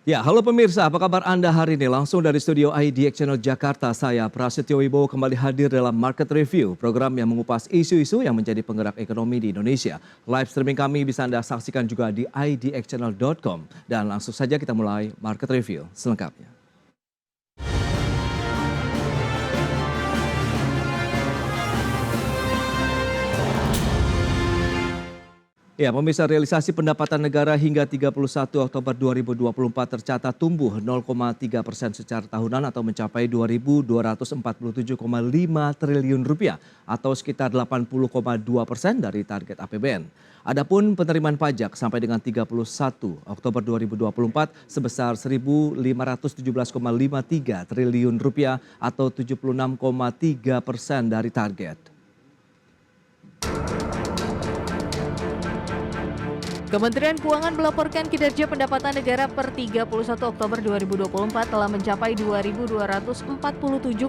Ya, halo pemirsa, apa kabar Anda hari ini? Langsung dari studio IDX Channel Jakarta, saya Prasetyo Wibowo kembali hadir dalam Market Review, program yang mengupas isu-isu yang menjadi penggerak ekonomi di Indonesia. Live streaming kami bisa Anda saksikan juga di idxchannel.com. Dan langsung saja kita mulai Market Review selengkapnya. Ya, pemirsa, realisasi pendapatan negara hingga 31 Oktober 2024 tercatat tumbuh 0,3% secara tahunan atau mencapai 2.247,5 triliun rupiah atau sekitar 80,2% dari target APBN. Adapun penerimaan pajak sampai dengan 31 Oktober 2024 sebesar 1.517,53 triliun rupiah atau 76,3% dari target. Kementerian Keuangan melaporkan kinerja pendapatan negara per 31 Oktober 2024 telah mencapai 2.247,5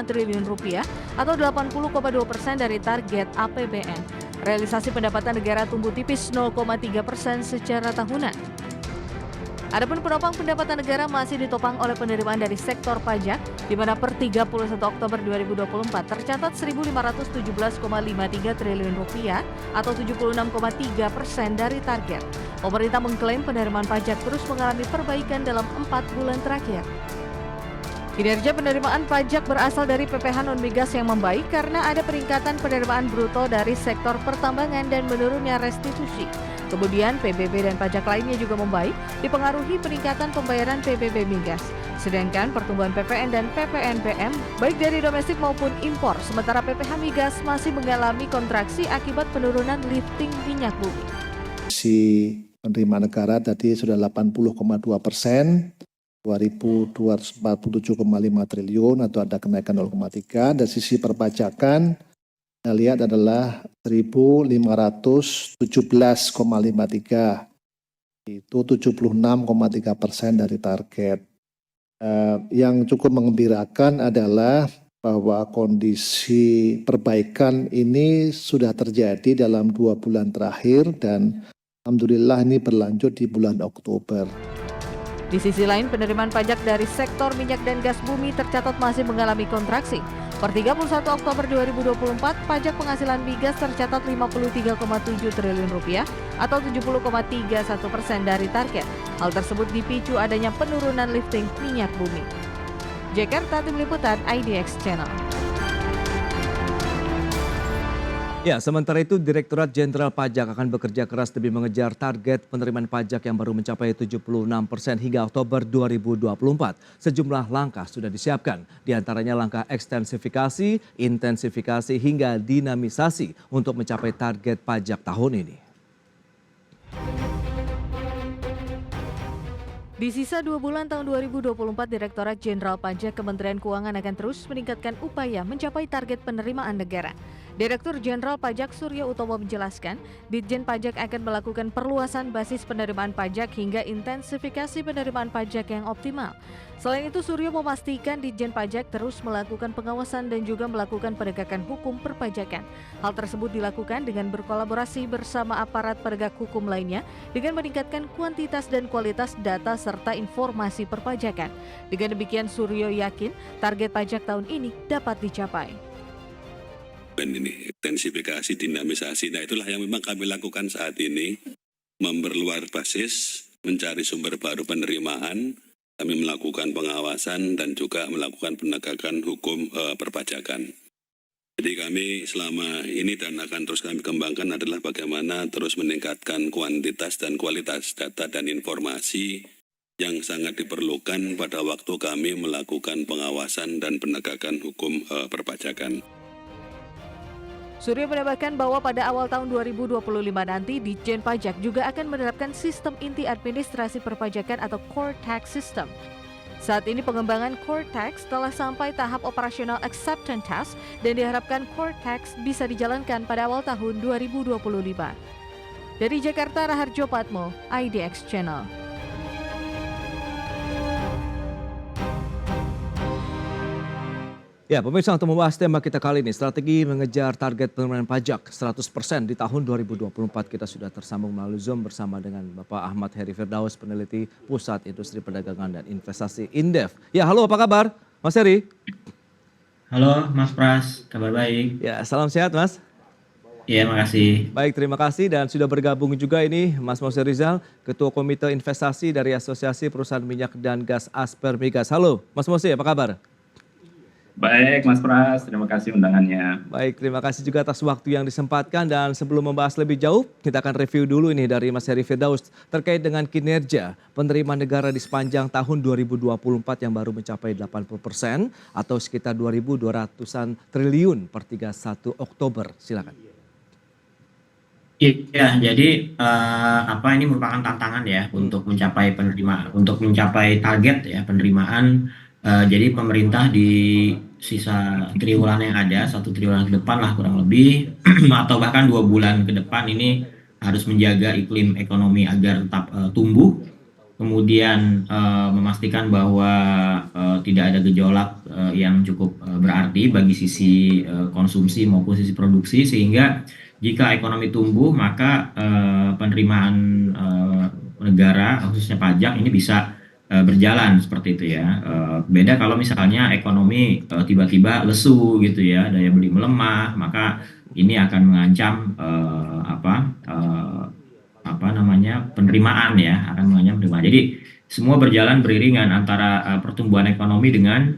triliun rupiah atau 80,2% dari target APBN. Realisasi pendapatan negara tumbuh tipis 0,3% secara tahunan. Adapun penopang pendapatan negara masih ditopang oleh penerimaan dari sektor pajak, di mana per 31 Oktober 2024 tercatat 1.517,53 triliun rupiah atau 76,3% dari target. Pemerintah mengklaim penerimaan pajak terus mengalami perbaikan dalam 4 bulan terakhir. Kinerja penerimaan pajak berasal dari PPh non-migas yang membaik karena ada peningkatan penerimaan bruto dari sektor pertambangan dan menurunnya restitusi. Kemudian PBB dan pajak lainnya juga membaik, dipengaruhi peningkatan pembayaran PBB migas. Sedangkan pertumbuhan PPN dan PPNBM baik dari domestik maupun impor, sementara PPh migas masih mengalami kontraksi akibat penurunan lifting minyak bumi. Si penerimaan negara tadi sudah 80,2%, 2.247,5 triliun atau ada kenaikan 0,3. Dari sisi perpajakan, kita lihat adalah 1.517,53, itu 76,3% dari target. Yang cukup mengembirakan adalah bahwa kondisi perbaikan ini sudah terjadi dalam 2 bulan terakhir dan alhamdulillah ini berlanjut di bulan Oktober. Di sisi lain, penerimaan pajak dari sektor minyak dan gas bumi tercatat masih mengalami kontraksi. Per 31 Oktober 2024, pajak penghasilan migas tercatat 53,7 triliun rupiah atau 70,31% dari target. Hal tersebut dipicu adanya penurunan lifting minyak bumi. Jakarta, Tim Liputan IDX Channel. Ya, sementara itu Direktorat Jenderal Pajak akan bekerja keras demi mengejar target penerimaan pajak yang baru mencapai 76% hingga Oktober 2024. Sejumlah langkah sudah disiapkan, di antaranya langkah ekstensifikasi, intensifikasi hingga dinamisasi untuk mencapai target pajak tahun ini. Di sisa 2 bulan tahun 2024, Direktorat Jenderal Pajak Kementerian Keuangan akan terus meningkatkan upaya mencapai target penerimaan negara. Direktur Jenderal Pajak Suryo Utomo menjelaskan, Ditjen Pajak akan melakukan perluasan basis penerimaan pajak hingga intensifikasi penerimaan pajak yang optimal. Selain itu, Suryo memastikan Ditjen Pajak terus melakukan pengawasan dan juga melakukan penegakan hukum perpajakan. Hal tersebut dilakukan dengan berkolaborasi bersama aparat penegak hukum lainnya dengan meningkatkan kuantitas dan kualitas data serta informasi perpajakan. Dengan demikian, Suryo yakin target pajak tahun ini dapat dicapai. Dan ini intensifikasi, dinamisasi. Nah, itulah yang memang kami lakukan saat ini, memperluas basis, mencari sumber baru penerimaan, kami melakukan pengawasan dan juga melakukan penegakan hukum perpajakan. Jadi kami selama ini dan akan terus kami kembangkan adalah bagaimana terus meningkatkan kuantitas dan kualitas data dan informasi yang sangat diperlukan pada waktu kami melakukan pengawasan dan penegakan hukum perpajakan. Suryo menambahkan bahwa pada awal tahun 2025 nanti Ditjen Pajak juga akan menerapkan sistem inti administrasi perpajakan atau Core Tax System. Saat ini pengembangan Core Tax telah sampai tahap operasional acceptance test dan diharapkan Core Tax bisa dijalankan pada awal tahun 2025. Dari Jakarta, Raharjo Patmo, IDX Channel. Ya, pemirsa, untuk membahas tema kita kali ini, strategi mengejar target penerimaan pajak 100% di tahun 2024, kita sudah tersambung melalui Zoom bersama dengan Bapak Ahmad Heri Firdaus, peneliti Pusat Industri Perdagangan dan Investasi Indef. Ya, halo, apa kabar, Mas Heri? Halo Mas Pras, kabar baik? Ya, salam sehat, Mas. Iya, makasih. Baik, terima kasih, dan sudah bergabung juga ini Mas Mose Rizal, Ketua Komite Investasi dari Asosiasi Perusahaan Minyak dan Gas Asper Migas. Halo, Mas Mose, apa kabar? Baik Mas Pras, terima kasih undangannya. Baik, terima kasih juga atas waktu yang disempatkan, dan sebelum membahas lebih jauh, kita akan review dulu ini dari Mas Heri Firdaus terkait dengan kinerja penerimaan negara di sepanjang tahun 2024 yang baru mencapai 80% atau sekitar 2.200-an triliun per 31 Oktober. Silakan. Iya, jadi ini merupakan tantangan ya untuk mencapai target ya penerimaan. Jadi pemerintah di sisa triwulan yang ada, 1 triwulan ke depan lah kurang lebih, atau bahkan 2 bulan ke depan ini harus menjaga iklim ekonomi agar tetap tumbuh, kemudian memastikan bahwa tidak ada gejolak yang cukup berarti bagi sisi konsumsi maupun sisi produksi, sehingga jika ekonomi tumbuh maka penerimaan negara khususnya pajak ini bisa berjalan seperti itu ya. Beda kalau misalnya ekonomi tiba-tiba lesu gitu ya, daya beli melemah, maka ini akan mengancam penerimaan ya, akan mengancam penerimaan. Jadi semua berjalan beriringan antara pertumbuhan ekonomi dengan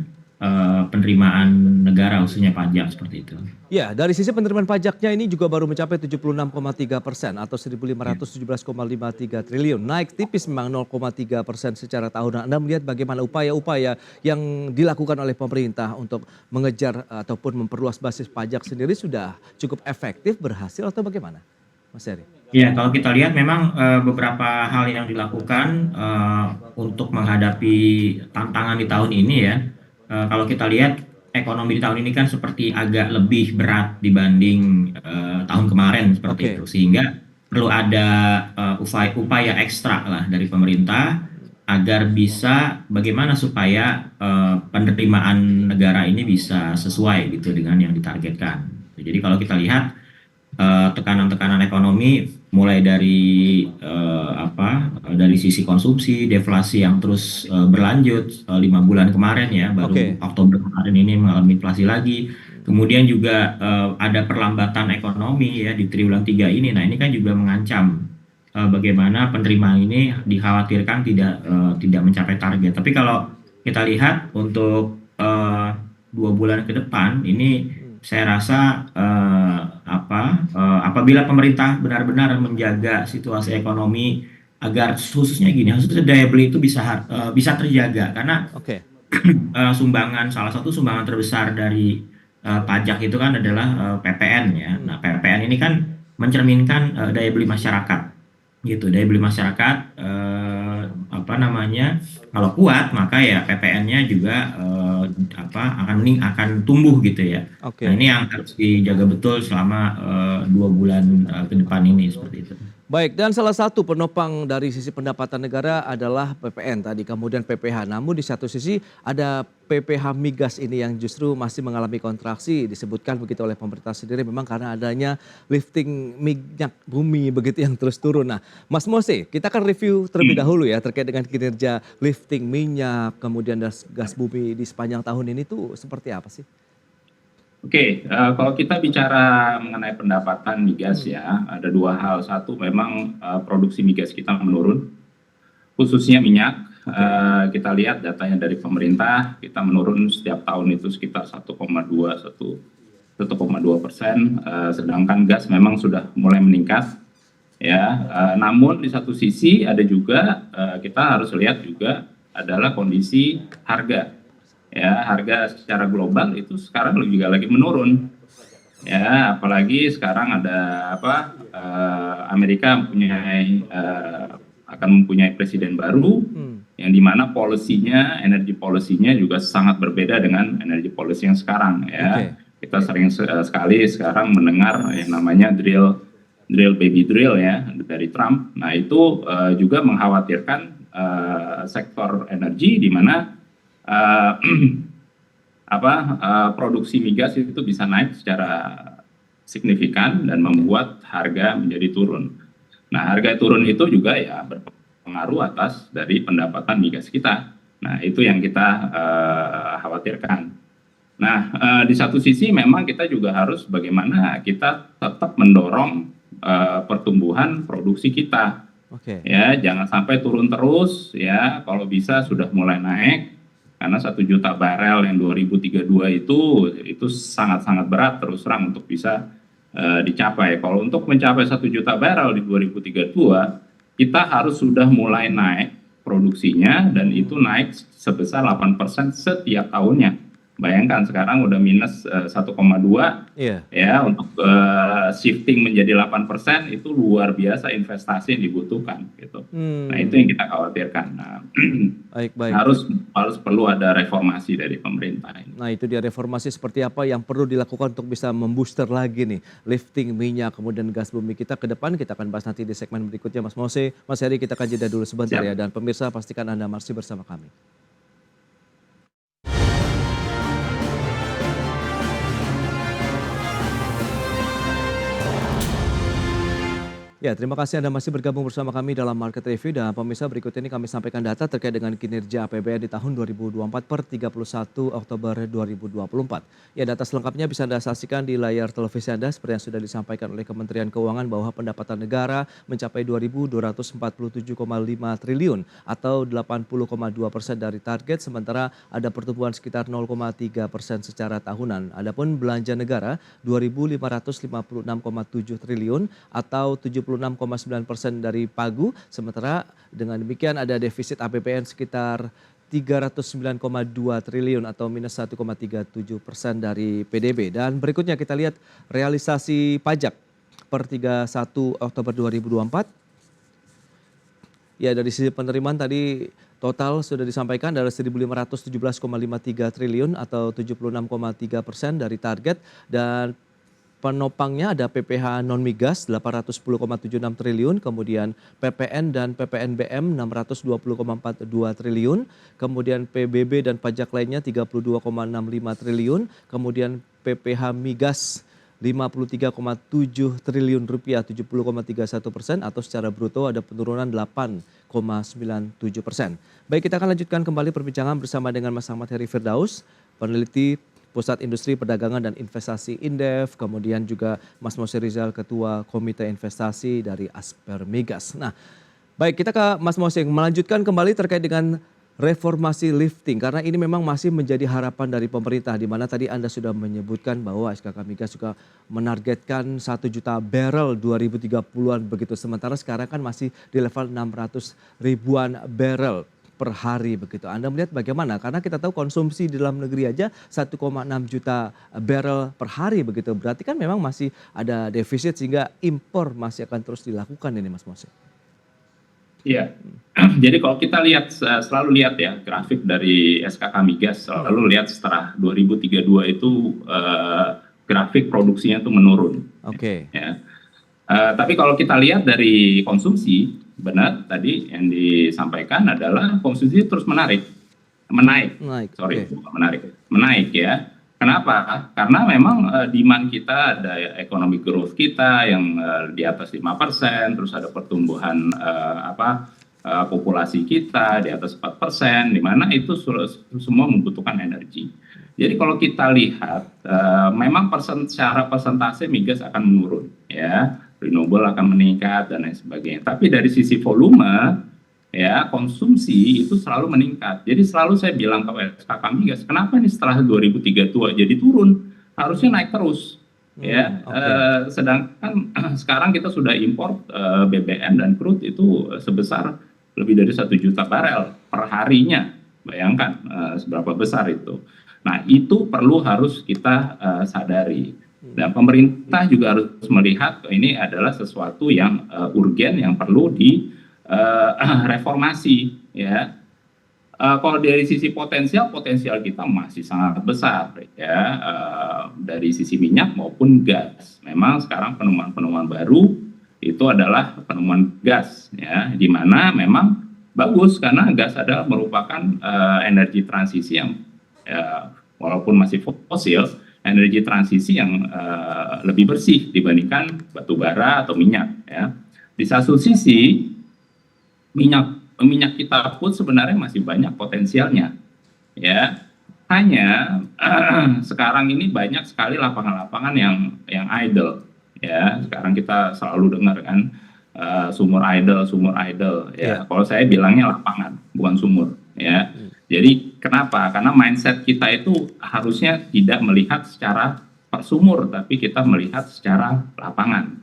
penerimaan negara khususnya pajak seperti itu. Ya, dari sisi penerimaan pajaknya ini juga baru mencapai 76,3% atau 1.517,53 triliun. Naik tipis memang 0,3% secara tahunan. Anda melihat bagaimana upaya-upaya yang dilakukan oleh pemerintah untuk mengejar ataupun memperluas basis pajak sendiri sudah cukup efektif, berhasil atau bagaimana, Mas Heri? Ya, kalau kita lihat memang beberapa hal yang dilakukan untuk menghadapi tantangan di tahun ini ya. Kalau kita lihat ekonomi di tahun ini kan seperti agak lebih berat dibanding tahun kemarin seperti itu, sehingga perlu ada upaya ekstra lah dari pemerintah agar bisa bagaimana supaya penerimaan negara ini bisa sesuai gitu dengan yang ditargetkan. Jadi kalau kita lihat tekanan-tekanan ekonomi mulai dari dari sisi konsumsi, deflasi yang terus berlanjut 5 bulan kemarin ya, baru Oktober kemarin ini mengalami inflasi lagi. Kemudian juga ada perlambatan ekonomi ya di triwulan 3 ini. Nah, ini kan juga mengancam bagaimana penerimaan ini dikhawatirkan tidak mencapai target. Tapi kalau kita lihat untuk 2 bulan ke depan ini, saya rasa apabila pemerintah benar-benar menjaga situasi ekonomi agar khususnya daya beli itu bisa terjaga, karena salah satu sumbangan terbesar dari pajak itu kan adalah PPN ya. Nah, PPN ini kan mencerminkan daya beli masyarakat gitu. Daya beli masyarakat kalau kuat maka ya PPN-nya juga akan tumbuh gitu ya. Nah, ini yang harus dijaga betul selama 2 bulan ke depan ini seperti itu. Baik, dan salah satu penopang dari sisi pendapatan negara adalah PPN tadi, kemudian PPH. Namun di satu sisi ada PPH migas ini yang justru masih mengalami kontraksi, disebutkan begitu oleh pemerintah sendiri memang karena adanya lifting minyak bumi begitu yang terus turun. Nah, Mas Mose, kita akan review terlebih dahulu ya terkait dengan kinerja lifting minyak, kemudian gas bumi di sepanjang tahun ini tuh seperti apa sih? Oke, kalau kita bicara mengenai pendapatan migas ya, ada 2 hal. Satu, memang produksi migas kita menurun, khususnya minyak. Kita lihat datanya dari pemerintah, kita menurun setiap tahun itu sekitar 1,2%, sedangkan gas memang sudah mulai meningkat. Ya, namun di satu sisi ada juga kita harus lihat juga adalah kondisi harga. Ya, harga secara global itu sekarang juga lagi menurun. Ya, apalagi sekarang ada Amerika akan mempunyai presiden baru yang dimana energy policy-nya juga sangat berbeda dengan energy policy yang sekarang ya. Kita sering sekali sekarang mendengar yang namanya drill baby drill ya dari Trump. Nah, itu juga mengkhawatirkan sektor energi di mana produksi migas itu bisa naik secara signifikan dan membuat harga menjadi turun. Nah, harga turun itu juga ya berpengaruh atas dari pendapatan migas kita. Nah, itu yang kita khawatirkan. Nah, di satu sisi memang kita juga harus bagaimana kita tetap mendorong pertumbuhan produksi kita. Oke. Ya, jangan sampai turun terus ya, kalau bisa sudah mulai naik. Karena 1 juta barel yang 2032 itu sangat-sangat berat terus terang untuk bisa dicapai. Kalau untuk mencapai 1 juta barel di 2032, kita harus sudah mulai naik produksinya dan itu naik sebesar 8% setiap tahunnya. Bayangkan sekarang udah minus 1,2 Iya. ya, untuk shifting menjadi 8% itu luar biasa investasi yang dibutuhkan gitu. Nah, itu yang kita khawatirkan. Nah, Baik. harus perlu ada reformasi dari pemerintah ini. Nah, itu dia reformasi seperti apa yang perlu dilakukan untuk bisa membooster lagi nih lifting minyak kemudian gas bumi kita ke depan. Kita akan bahas nanti di segmen berikutnya, Mas Mose. Mas Heri, kita akan jeda dulu sebentar ya, dan pemirsa pastikan Anda masih bersama kami. Ya, terima kasih Anda masih bergabung bersama kami dalam Market Review, dan pemirsa berikut ini kami sampaikan data terkait dengan kinerja APBN di tahun 2024 per 31 Oktober 2024. Ya, data selengkapnya bisa Anda saksikan di layar televisi Anda seperti yang sudah disampaikan oleh Kementerian Keuangan bahwa pendapatan negara mencapai 2.247,5 triliun atau 80,2% dari target, sementara ada pertumbuhan sekitar 0,3% secara tahunan. Adapun belanja negara 2.556,7 triliun atau 76,9% dari pagu, sementara dengan demikian ada defisit APBN sekitar 309,2 triliun atau minus 1,37% dari PDB. Dan berikutnya kita lihat realisasi pajak per 31 Oktober 2024. Ya, dari sisi penerimaan tadi total sudah disampaikan adalah 1.517,53 triliun atau 76,3% dari target, dan penopangnya ada PPH non-migas 810,76 triliun, kemudian PPN dan PPNBM 620,42 triliun, kemudian PBB dan pajak lainnya 32,65 triliun, kemudian PPH migas 53,7 triliun rupiah 70,31% atau secara bruto ada penurunan 8,97%. Baik, kita akan lanjutkan kembali perbincangan bersama dengan Mas Ahmad Heri Firdaus, peneliti Pusat Industri Perdagangan dan Investasi Indef, kemudian juga Mas Mose Rizal, Ketua Komite Investasi dari Asper Migas. Nah, baik, kita ke Mas Mose melanjutkan kembali terkait dengan reformasi lifting, karena ini memang masih menjadi harapan dari pemerintah, di mana tadi Anda sudah menyebutkan bahwa SKK Migas juga menargetkan 1 juta barrel 2030-an begitu, sementara sekarang kan masih di level 600 ribuan barrel per hari begitu. Anda melihat bagaimana? Karena kita tahu konsumsi di dalam negeri aja 1,6 juta barrel per hari begitu. Berarti kan memang masih ada defisit sehingga impor masih akan terus dilakukan ini, Mas Mose. Iya. Jadi kalau kita lihat, selalu lihat ya grafik dari SKK Migas, selalu lihat setelah 2032 itu grafik produksinya itu menurun. Oke. Ya. Tapi kalau kita lihat dari konsumsi, benar tadi yang disampaikan adalah konsumsi terus menaik ya. Kenapa? Karena memang demand kita, ada ekonomi growth kita yang di atas 5%, terus ada pertumbuhan populasi kita di atas 4%, di mana itu semua membutuhkan energi. Jadi kalau kita lihat memang secara persentase migas akan menurun ya. Renewable akan meningkat dan lain sebagainya. Tapi dari sisi volume, ya konsumsi itu selalu meningkat. Jadi selalu saya bilang ke SKK Migas, kenapa nih setelah 2032 jadi turun? Harusnya naik terus. Ya, sedangkan sekarang kita sudah impor BBM dan crude itu sebesar lebih dari 1 juta barel per harinya. Bayangkan seberapa besar itu. Nah, itu harus kita sadari. Dan pemerintah juga harus melihat ini adalah sesuatu yang urgen yang perlu direformasi ya. Kalau dari sisi potensial kita masih sangat besar ya, dari sisi minyak maupun gas. Memang sekarang penemuan baru itu adalah penemuan gas ya, di mana memang bagus karena gas adalah merupakan energi transisi yang walaupun masih fosil, energi transisi yang lebih bersih dibandingkan batu bara atau minyak ya. Di satu sisi minyak kita pun sebenarnya masih banyak potensialnya ya. Hanya sekarang ini banyak sekali lapangan-lapangan yang idle ya. Sekarang kita selalu dengar kan sumur idle ya. Kalau saya bilangnya lapangan bukan sumur ya. Jadi kenapa? Karena mindset kita itu harusnya tidak melihat secara per sumur, tapi kita melihat secara lapangan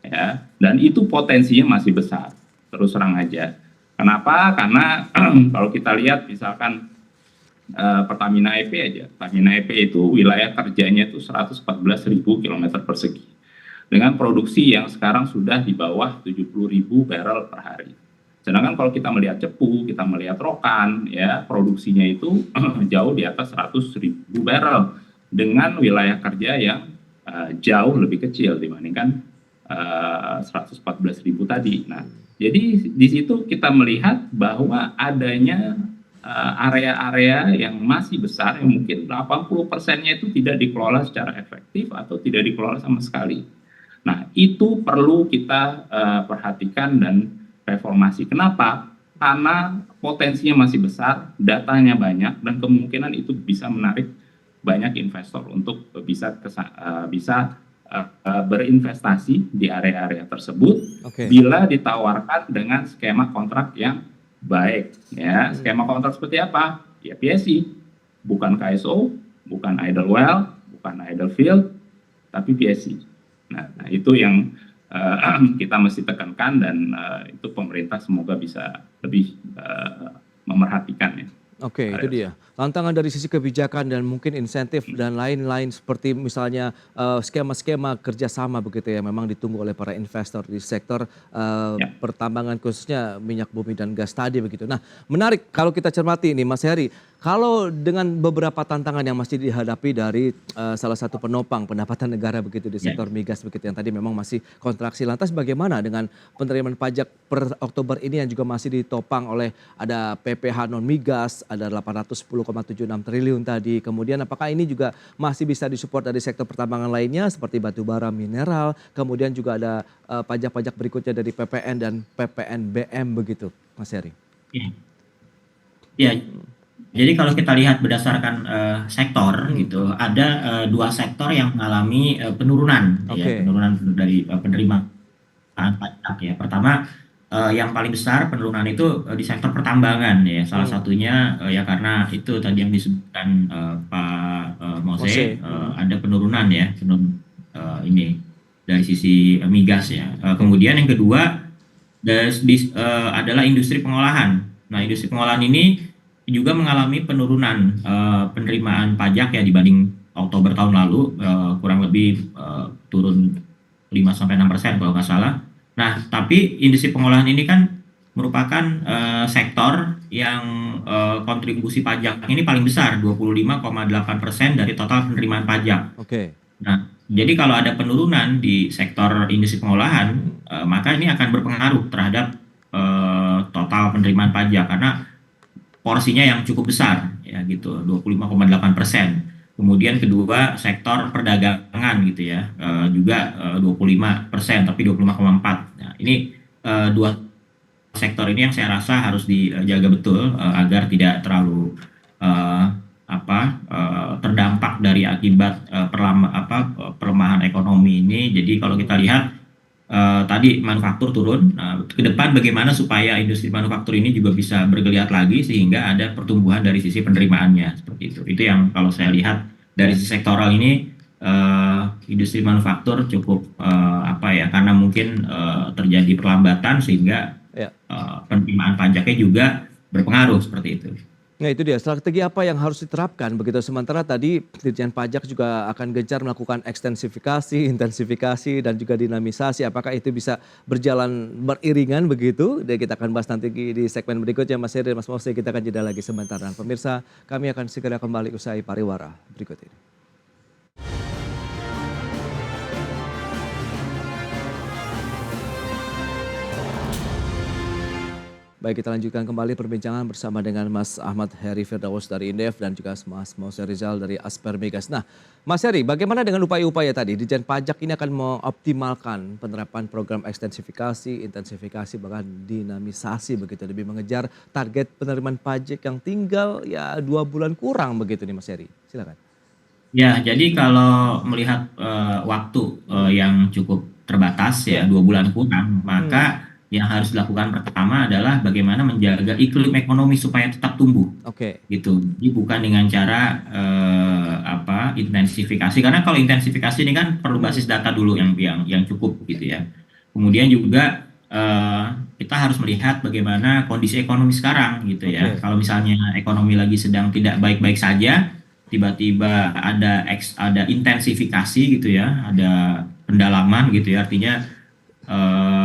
ya. Dan itu potensinya masih besar. Terus terang aja. Kenapa? Karena kalau kita lihat misalkan Pertamina EP aja. Pertamina EP itu wilayah kerjanya itu 114.000 km persegi. Dengan produksi yang sekarang sudah di bawah 70.000 barrel per hari. Sedangkan kalau kita melihat cepu, kita melihat rokan, ya produksinya itu jauh di atas 100.000 barrel. Dengan wilayah kerja yang jauh lebih kecil dibandingkan 114.000 tadi. Nah, jadi di situ kita melihat bahwa adanya area-area yang masih besar yang mungkin 80%-nya itu tidak dikelola secara efektif atau tidak dikelola sama sekali. Nah, itu perlu kita perhatikan dan reformasi. Kenapa? Karena potensinya masih besar, datanya banyak, dan kemungkinan itu bisa menarik banyak investor untuk bisa berinvestasi di area-area tersebut bila ditawarkan dengan skema kontrak yang baik ya. Skema kontrak seperti apa? Ya PSC, bukan KSO, bukan idle well, bukan idle field, tapi PSC. Nah itu yang kita mesti tekankan, dan itu pemerintah semoga bisa lebih memerhatikan ya. Oke, itu dia. Tantangan dari sisi kebijakan dan mungkin insentif dan lain-lain seperti misalnya skema-skema kerjasama begitu ya, memang ditunggu oleh para investor di sektor pertambangan khususnya minyak bumi dan gas tadi begitu. Nah, menarik kalau kita cermati ini Mas Heri, kalau dengan beberapa tantangan yang masih dihadapi dari salah satu penopang pendapatan negara begitu di sektor migas begitu yang tadi memang masih kontraksi, lantas bagaimana dengan penerimaan pajak per Oktober ini yang juga masih ditopang oleh ada PPh non migas, ada 810,76 triliun tadi. Kemudian apakah ini juga masih bisa disupport dari sektor pertambangan lainnya seperti batu bara, mineral, kemudian juga ada pajak-pajak berikutnya dari PPN dan PPNBM begitu, Mas Heri? Ya, jadi kalau kita lihat berdasarkan sektor gitu, ada dua sektor yang mengalami penurunan, ya, penurunan dari penerimaan pajak ya. Pertama, yang paling besar penurunan itu di sektor pertambangan ya, salah satunya ya karena itu tadi yang disebutkan Pak Mose, ada penurunan ya, ini dari sisi migas ya. Kemudian yang kedua adalah industri pengolahan. Nah, industri pengolahan ini juga mengalami penurunan penerimaan pajak ya dibanding Oktober tahun lalu, kurang lebih turun 5-6% kalau nggak salah. Nah, tapi industri pengolahan ini kan merupakan sektor yang kontribusi pajak ini paling besar, 25,8% dari total penerimaan pajak. Nah, jadi kalau ada penurunan di sektor industri pengolahan, maka ini akan berpengaruh terhadap total penerimaan pajak karena porsinya yang cukup besar, ya gitu, 25,8%. Kemudian kedua sektor perdagangan gitu ya, juga 25%, tapi 25,4%. Nah, ini dua sektor ini yang saya rasa harus dijaga betul agar tidak terlalu terdampak dari akibat pelemahan ekonomi ini. Jadi kalau kita lihat tadi manufaktur turun, ke depan bagaimana supaya industri manufaktur ini juga bisa bergeliat lagi sehingga ada pertumbuhan dari sisi penerimaannya seperti itu. Itu yang kalau saya lihat dari sisi sektoral ini industri manufaktur cukup karena mungkin terjadi perlambatan sehingga penerimaan pajaknya juga berpengaruh seperti itu. Nah itu dia, strategi apa yang harus diterapkan begitu, sementara tadi Ditjen Pajak juga akan gencar melakukan ekstensifikasi, intensifikasi dan juga dinamisasi, apakah itu bisa berjalan beriringan begitu? Dan kita akan bahas nanti di segmen berikutnya. Mas Heri dan Mas Mose, kita akan jeda lagi sebentar. Dan pemirsa, kami akan segera kembali usai pariwara berikut ini. Baik, kita lanjutkan kembali perbincangan bersama dengan Mas Ahmad Heri Firdaus dari Indef dan juga Mas Mose Rizal dari Asper Migas. Nah, Mas Heri, bagaimana dengan upaya-upaya tadi? Ditjen Pajak ini akan mengoptimalkan penerapan program ekstensifikasi, intensifikasi, bahkan dinamisasi begitu, lebih mengejar target penerimaan pajak yang tinggal ya 2 bulan kurang begitu nih Mas Heri. Silakan. Ya, jadi kalau melihat waktu yang cukup terbatas ya 2 bulan kurang, maka yang harus dilakukan pertama adalah bagaimana menjaga iklim ekonomi supaya tetap tumbuh, Oke. gitu. Jadi bukan dengan cara intensifikasi, karena kalau intensifikasi ini kan perlu basis data dulu yang cukup gitu ya. Kemudian juga kita harus melihat bagaimana kondisi ekonomi sekarang gitu ya. Oke. Kalau misalnya ekonomi lagi sedang tidak baik-baik saja, tiba-tiba ada intensifikasi gitu ya, ada pendalaman gitu ya, artinya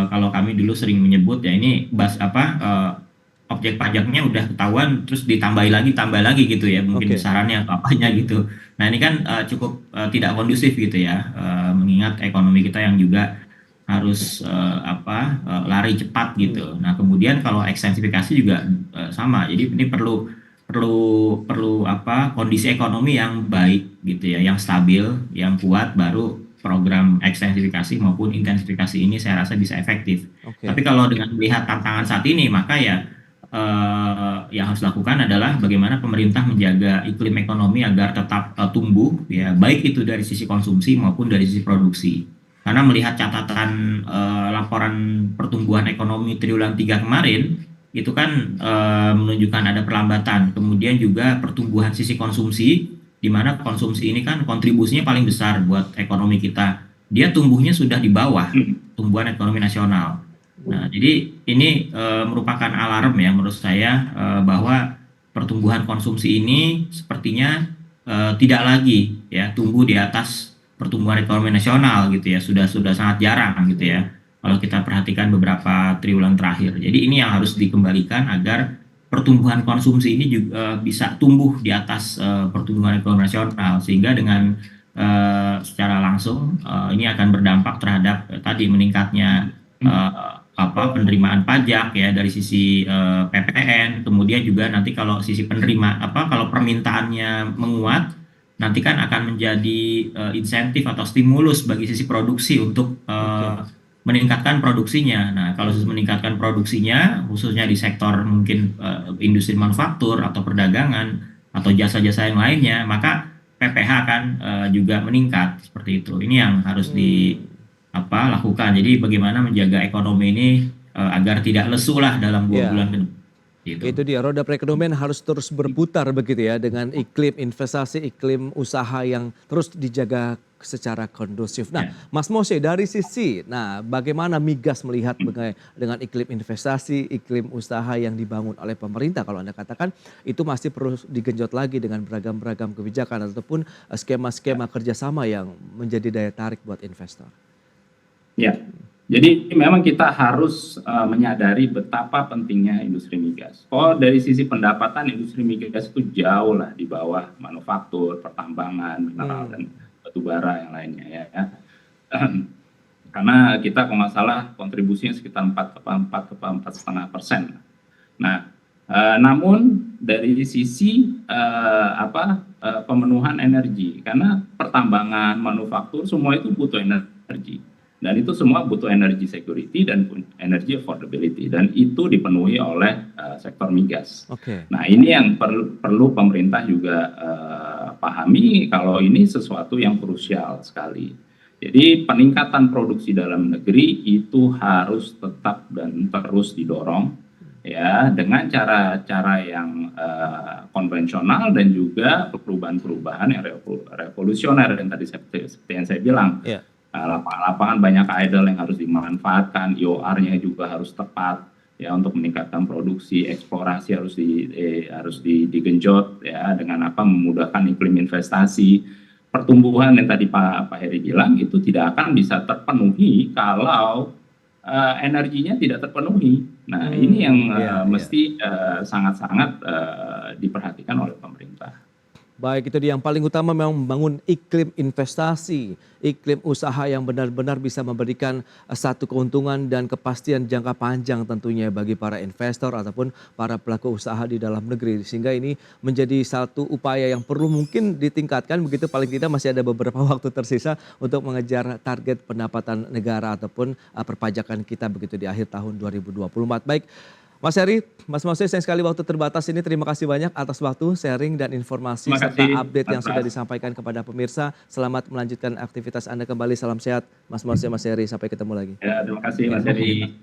kalau kami dulu sering menyebut ya ini objek pajaknya udah ketahuan terus tambah lagi gitu ya, mungkin Oke. besarannya atau apanya gitu. Nah ini kan cukup tidak kondusif gitu ya, mengingat ekonomi kita yang juga harus lari cepat gitu. Nah kemudian kalau ekstensifikasi juga sama, jadi ini perlu kondisi ekonomi yang baik gitu ya, yang stabil, yang kuat, baru program ekstensifikasi maupun intensifikasi ini saya rasa bisa efektif. Oke. Tapi kalau dengan melihat tantangan saat ini, maka ya yang harus dilakukan adalah bagaimana pemerintah menjaga iklim ekonomi agar tetap tumbuh ya, baik itu dari sisi konsumsi maupun dari sisi produksi. Karena melihat catatan laporan pertumbuhan ekonomi triwulan 3 kemarin, itu kan menunjukkan ada perlambatan. Kemudian juga pertumbuhan sisi konsumsi, di mana konsumsi ini kan kontribusinya paling besar buat ekonomi kita. Dia tumbuhnya sudah di bawah tumbuhan ekonomi nasional. Nah, jadi ini merupakan alarm ya menurut saya, bahwa pertumbuhan konsumsi ini sepertinya tidak lagi ya tumbuh di atas pertumbuhan ekonomi nasional gitu ya. Sudah sangat jarang gitu ya, kalau kita perhatikan beberapa triwulan terakhir. Jadi ini yang harus dikembalikan agar pertumbuhan konsumsi ini juga bisa tumbuh di atas pertumbuhan ekonomi nasional, sehingga dengan secara langsung ini akan berdampak terhadap tadi meningkatnya penerimaan pajak ya dari sisi PPN. Kemudian juga nanti kalau sisi kalau permintaannya menguat, nanti kan akan menjadi insentif atau stimulus bagi sisi produksi untuk meningkatkan produksinya. Nah, kalau meningkatkan produksinya, khususnya di sektor mungkin industri manufaktur atau perdagangan atau jasa-jasa yang lainnya, maka PPH akan juga meningkat seperti itu. Ini yang harus lakukan. Jadi bagaimana menjaga ekonomi ini agar tidak lesu lah dalam 2 bulan ke depan. Gitu. Itu dia, roda perekonomian harus terus berputar begitu ya, dengan iklim investasi, iklim usaha yang terus dijaga secara kondusif. Nah, Mas Mose, dari sisi, bagaimana Migas melihat dengan iklim investasi, iklim usaha yang dibangun oleh pemerintah? Kalau Anda katakan itu masih perlu digenjot lagi dengan beragam-beragam kebijakan ataupun skema-skema kerjasama yang menjadi daya tarik buat investor. Ya, jadi memang kita harus menyadari betapa pentingnya industri migas. Dari sisi pendapatan, industri migas itu jauh lah di bawah manufaktur, pertambangan, mineral dan batubara yang lainnya ya. Karena kita kalau nggak salah kontribusinya sekitar 4,5%. Nah, namun dari sisi pemenuhan energi, karena pertambangan, manufaktur semua itu butuh energi. Dan itu semua butuh energy security dan energy affordability, dan itu dipenuhi oleh sektor migas. Nah, ini yang perlu pemerintah juga pahami, kalau ini sesuatu yang krusial sekali. Jadi peningkatan produksi dalam negeri itu harus tetap dan terus didorong ya, dengan cara-cara yang konvensional dan juga perubahan-perubahan yang revolusioner yang tadi seperti yang saya bilang. Lapangan banyak idle yang harus dimanfaatkan, IOR-nya juga harus tepat ya untuk meningkatkan produksi, eksplorasi harus digenjot ya, dengan memudahkan iklim investasi. Pertumbuhan yang tadi Pak Heri bilang itu tidak akan bisa terpenuhi kalau energinya tidak terpenuhi. Nah, ini yang mesti sangat-sangat diperhatikan oleh pemerintah. Baik, itu dia yang paling utama memang membangun iklim investasi, iklim usaha yang benar-benar bisa memberikan satu keuntungan dan kepastian jangka panjang tentunya bagi para investor ataupun para pelaku usaha di dalam negeri. Sehingga ini menjadi satu upaya yang perlu mungkin ditingkatkan, begitu paling tidak masih ada beberapa waktu tersisa untuk mengejar target pendapatan negara ataupun perpajakan kita begitu di akhir tahun 2024. Baik, Mas Heri, Mas Moses, sayang sekali waktu terbatas ini. Terima kasih banyak atas waktu, sharing dan informasi Terima serta kasih, update yang Mas sudah Pras. disampaikan kepada pemirsa. Selamat melanjutkan aktivitas Anda kembali. Salam sehat, Mas Moses, Mas Heri. Sampai ketemu lagi. Ya, terima kasih Mas Heri.